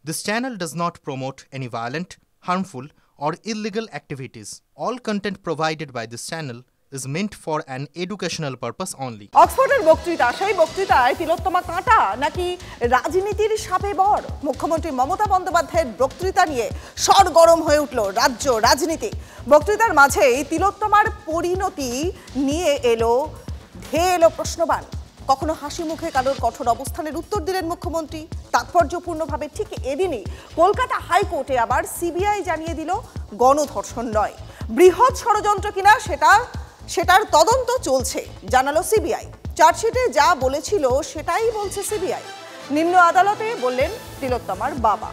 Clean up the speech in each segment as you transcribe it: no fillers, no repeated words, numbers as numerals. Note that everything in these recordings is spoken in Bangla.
This channel does not promote any violent, harmful, or illegal activities. All content provided by this channel is meant for an educational purpose only. অক্সফোর্ডের বক্তৃতা, সেই বক্তৃতায় তিলোত্তমা কাঁটা নাকি রাজনীতির সাপে বর? মুখ্যমন্ত্রী মমতা বন্দ্যোপাধ্যায়ের বক্তৃতা নিয়ে সরগরম হয়ে উঠল রাজ্য রাজনীতি। বক্তৃতার মাঝেই তিলোত্তমার পরিণতি নিয়ে ধেয়ে এলো প্রশ্নবাণ। কখনো হাসি মুখে কারোর কঠোর অবস্থানের উত্তর দিলেন মুখ্যমন্ত্রী। তাৎপর্যপূর্ণভাবে ঠিক এদিনই কলকাতা হাইকোর্টে আবার সিবিআই জানিয়ে দিল গণধর্ষণ নয়, বৃহৎ ষড়যন্ত্র কিনা সেটার তদন্ত চলছে, জানালো সিবিআই। চার্জশিটে যা বলেছিল সেটাই বলছে সিবিআই। নিম্ন আদালতে বললেন তিলোত্তমার বাবা।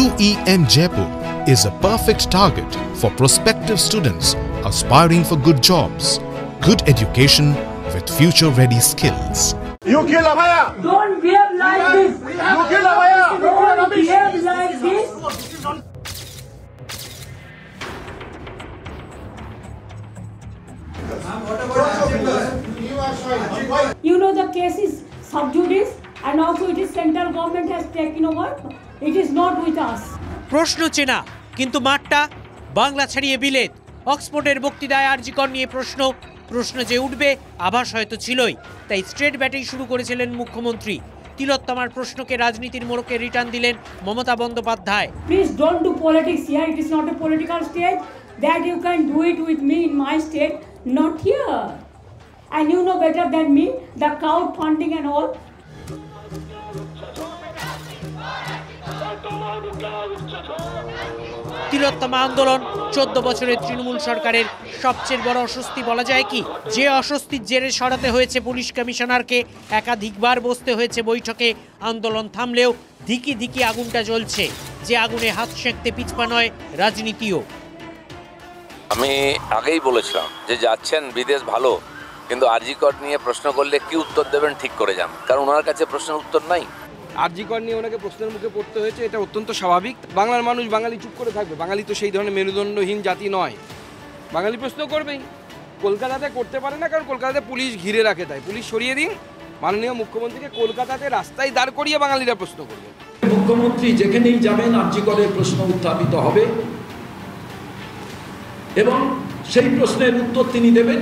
UEM Jaipur is a perfect target for prospective students aspiring for good jobs, good education with future-ready skills. You kill Abhaya! Don't behave like this! You kill Abhaya! Don't behave like this! You know the case is sub judice and also it is central government has taken over. It is not with us. প্রশ্ন চেনা কিন্তু মাঠটা বাংলা ছাড়িয়ে বিলেত। অক্সফোর্ডের বক্তৃতায় আরজি কর নিয়ে প্রশ্ন যে উঠবে আভাস হয়তো ছিলই, তাই স্ট্রেট ব্যাটিং শুরু করেছিলেন মুখ্যমন্ত্রী। তিলোত্তমার প্রশ্নকে রাজনীতির মোড়কে রিটার্ন দিলেন Mamata Bandyopadhyay. Please don't do politics here. It is not a political state that you can do it with me in my state, not here. And you know better than me the crowdfunding and all. তিলোত্তমা আন্দোলন 14 বছরের তৃণমূল সরকারের সবচেয়ে বড় অস্বস্তি বলা যায় কি? যে অস্বস্তির জেরে সরাতে হয়েছে পুলিশ কমিশনারকে, একাধিকবার বসতে হয়েছে বৈঠকে। আন্দোলন থামলেও ধিকি ধিকি আগুনটা জ্বলছে, যে আগুনে হাত সেঁকতে পিছপা নয় রাজনীতিও। আমি আগেই বলেছিলাম যে যাচ্ছেন বিদেশ ভালো, কিন্তু আরজি কর নিয়ে প্রশ্ন করলে কি উত্তর দেবেন ঠিক করে যান, কারণ ওনার কাছে প্রশ্নের উত্তর নাই। আরজি কর নিয়ে ওনাকে প্রশ্নের মুখে পড়তে হয়েছে, এটা অত্যন্ত স্বাভাবিক। বাংলার মানুষ, বাঙালি চুপ করে থাকবে? বাঙালি তো সেই ধরনের মেরুদণ্ডহীন জাতি নয়, বাঙালি প্রশ্ন করবেই। কলকাতাতে করতে পারে না, কারণ কলকাতাতে পুলিশ ঘিরে রাখে, তাই পুলিশ সরিয়ে দিন, মাননীয় মুখ্যমন্ত্রীকে কলকাতাতে রাস্তায় দাঁড় করিয়ে বাঙালিরা প্রশ্ন করবে। মুখ্যমন্ত্রী যেখানেই যাবেন আরজি করের প্রশ্ন উত্থাপিত হবে এবং সেই প্রশ্নের উত্তর তিনি দেবেন।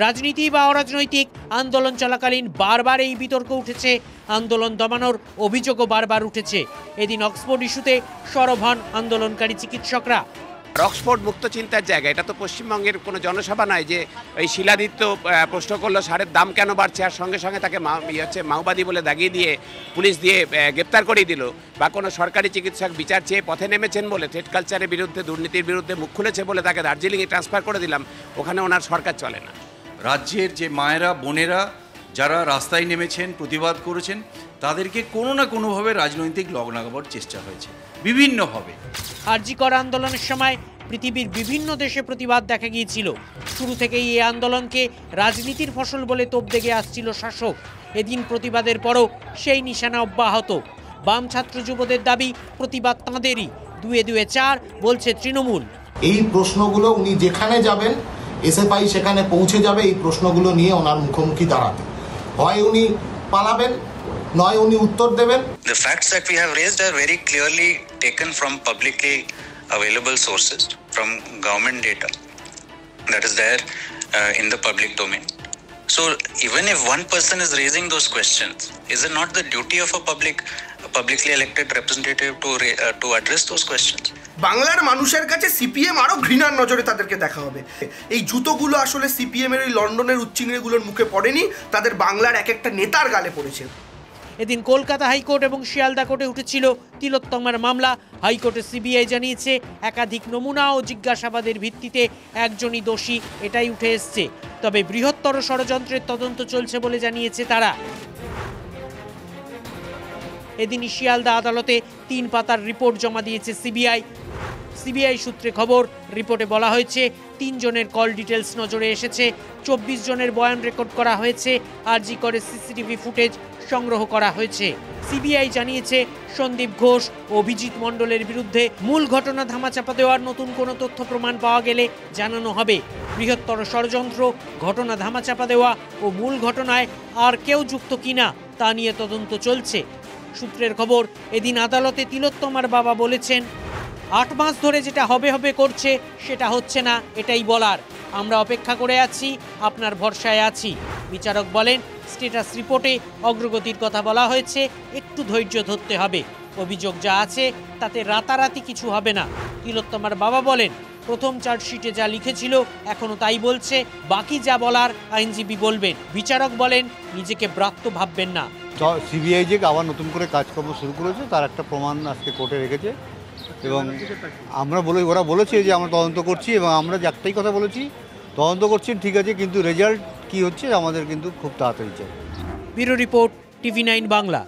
রাজনীতি বা অরাজনৈতিক আন্দোলন চলাকালীন বারবার এই বিতর্ক উঠেছে, আন্দোলন দমানোর অভিযোগও বারবার উঠেছে। এদিন অক্সফোর্ড ইস্যুতে সরব হন আন্দোলনকারী চিকিৎসকরা। অক্সফোর্ড মুক্ত চিন্তার জায়গা, এটা তো পশ্চিমবঙ্গের কোনো জনসভা নয় যে এই শিলাদিত্য প্রশ্ন করলো সারের দাম কেন বাড়ছে, আর সঙ্গে সঙ্গে তাকে মাওবাদী বলে দাগিয়ে দিয়ে পুলিশ দিয়ে গ্রেপ্তার করিয়ে দিল, বা কোনো সরকারি চিকিৎসক বিচার চেয়ে পথে নেমেছেন বলে, থ্রেড কালচারের বিরুদ্ধে, দুর্নীতির বিরুদ্ধে মুখ খুলেছে বলে তাকে দার্জিলিংয়ে ট্রান্সফার করে দিলাম, ওখানে ওনার সরকার চলে না। রাজ্যের যে মায়েরা বোনেরা যারা রাস্তায় নেমেছেন, প্রতিবাদ করেছেন, তাদেরকে কোনো না কোনোভাবে রাজনৈতিক লগ লাগাবার চেষ্টা হয়েছে বিভিন্নভাবে। আরজি কর আন্দোলনের সময় পৃথিবীর বিভিন্ন দেশে প্রতিবাদ দেখা গিয়েছিল। শুরু থেকেই এই আন্দোলনকে রাজনীতির ফসল বলে তোপ দেগে আসছিল শাসক। এদিন প্রতিবাদের পরও সেই নিশানা অব্যাহত। বাম ছাত্র যুবদের দাবি প্রতিবাদ তাঁদেরই, 2-2 4 বলছে তৃণমূল। এই প্রশ্নগুলো উনি যেখানে যাবেন এসএফআই সেখানে পৌঁছে যাবে এই প্রশ্নগুলো নিয়ে ওনার মুখোমুখি দাঁড়াতে। হয় উনি পালাবেন, নয় উনি উত্তর দেবেন। The facts that we have raised are very clearly taken from publicly available sources, from government data that is there in the public domain. So even if one person is raising those questions, is it not the duty of a publicly elected representative to address those questions? বাংলার মানুষের কাছে সিপিএম আরো ঘৃণার নজরে তাদেরকে দেখা হবে। এই জুতোগুলো আসলে সিপিএম এর ওই লন্ডনের উচ্চিংড়িগুলোর মুখে পড়েনি, তাদের বাংলার এক একটা নেতার গালে পড়েছে। এদিন কলকাতা হাইকোর্ট এবং শিয়ালদা কোর্টে উঠেছিল তিলোত্তমার মামলা। হাইকোর্টে সিবিআই জানিয়েছে একাধিক নমুনা ও জিজ্ঞাসাবাদের ভিত্তিতে একজনই দোষী, এটাই উঠে এসছে। তবে বৃহত্তর ষড়যন্ত্রের তদন্ত চলছে বলে জানিয়েছে তারা। এদিন শিয়ালদা আদালতে 3 পাতার রিপোর্ট জমা দিয়েছে সিবিআই সূত্রে খবর, রিপোর্টে বলা হয়েছে 3 জনের কল ডিটেলস নজরে এসেছে, 24 জনের বয়ান রেকর্ড করা হয়েছে, আরজি করে সিসিটিভি ফুটেজ সংগ্রহ করা হয়েছে। সিবিআই জানিয়েছে সন্দীপ ঘোষ ও অভিজিৎ মণ্ডলের বিরুদ্ধে মূল ঘটনা ধামাচাপা দেওয়ার নতুন কোনো তথ্য প্রমাণ পাওয়া গেলে জানানো হবে। বৃহত্তর ষড়যন্ত্র, ঘটনা ধামাচাপা দেওয়া ও মূল ঘটনায় আর কেউ যুক্ত কিনা তা নিয়ে তদন্ত চলছে। সূত্রের খবর, এদিন আদালতে তিলোত্তমার বাবা বলেছেন, 8 মাস ধরে যেটা হবে হবে করছে সেটা হচ্ছে না, এটাই বলার। আমরা অপেক্ষা করে আছি, আপনার ভরসায় আছি। বিচারক বলেন, স্ট্যাটাস রিপোর্টে অগ্রগতির কথা বলা হয়েছে, একটু ধৈর্য ধরতে হবে। অভিযোগ যা আছে তাতে রাতারাতি কিছু হবে না। তিলোত্তমার বাবা বলেন, প্রথম চার্জশিটে যা লিখেছিল এখনো তাই বলছে, বাকি যা বলার আইনজীবী বলবেন। বিচারক বলেন, নিজেকে ব্রাত্য ভাববেন না। সিবিআই যে আবার নতুন করে কাজকর্ম শুরু করেছে তার একটা প্রমাণ আজকে কোর্টে রেখেছে এবং ওরা বলেছে যে আমরা তদন্ত করছি এবং আমরা যে একটাই কথা বলেছি, তদন্ত করছেন ঠিক আছে, কিন্তু রেজাল্ট কি হচ্ছে আমাদের কিন্তু খুব তাড়াতাড়ি চাই। Bureau report, TV9 Bangla.